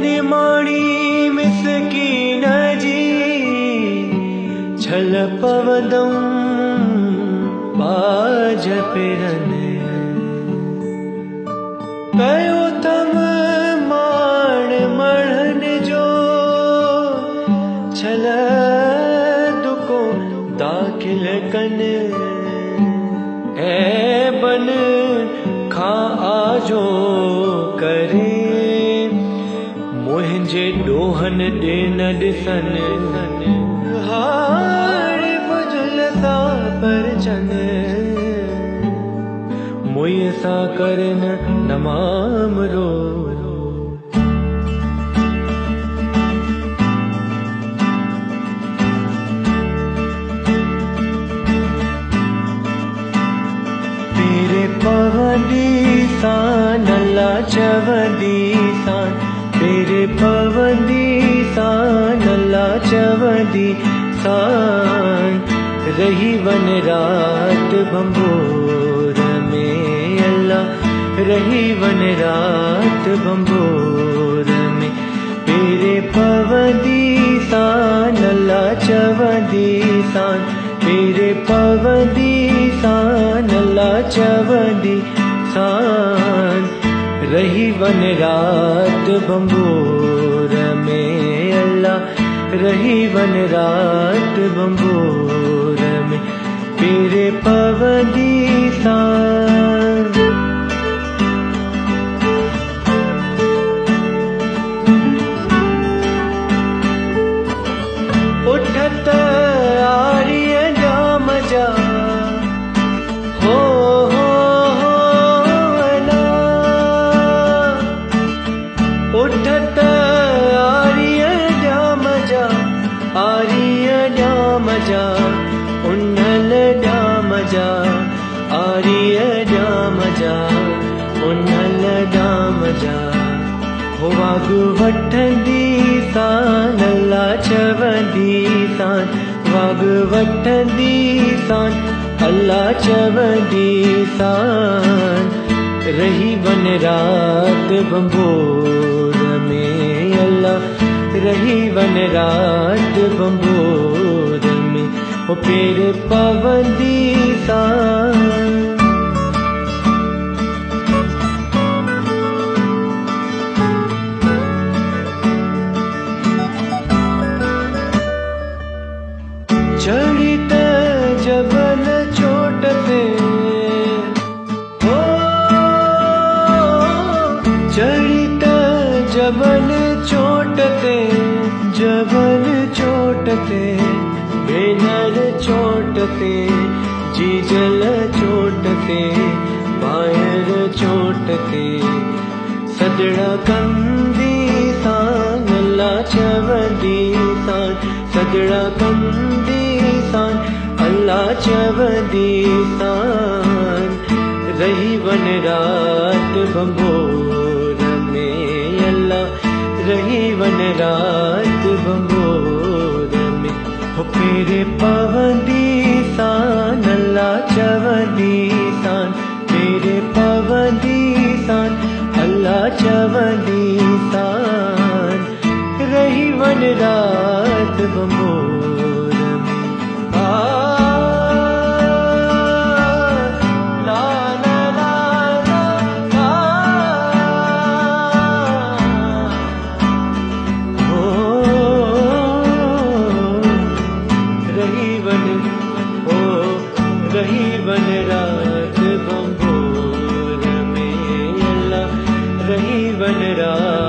निमाणी मिसकीन जी छल पवदम बाज पिरन कयो तम माण मढ़न जो छल दुको दाखिल कन ऐ बन खा आजो करे मुझे डोहन दे न ॾिसन हार बुझलता पर चन मुई सा करन नमाम रो तेरे पवदी सान अल्लाह चवदी सान तेरे पवदी सान अल्लाह चवदी सान रही वन रात बंबोर में अल्लाह रही वन रात बंबोर में तेरे पवदी सान अल्लाह चवदी सान तेरे पवदी सान अल्लाह चवदी सान रही वन रात बंबोर में अल्लाह रही वन रात बंबोर में तेरे पवदी सान उठत आर्य जाम जा हो ना उठत आर्य जाम जा आर्य जाम जा उन्नल जाम जा आर्य जाम जा उन्नल जाम जा हो वाग वठंदी सान अल्लाह चवदी सान वाग वठंदी सान अल्लाह चवदी सान रही वन रात बंबोर में अल्लाह रही वन रात बंबोर में ओ पेर पवदी सान चढ़ित जबल चोटते हो चढ़ित जबल चोटते जबल चोटते भेनर चोटते जीजल चोटते बायर चोटते सदड़ा कंदी सान अल्लाह चवदी सान सदड़ा कंदी सान अल्लाह चवदी सान रही वन रात बंबोर में अल्लाह रही वन रात बंबोर में हो मेरे पवदी सान अल्लाह चवदी सान मेरे पवदी सान अल्लाह चवदी सान रही वन रात बंबोर में ला ला ला ला हो रही वन रात बंबोर में अल्लाह रही वन रात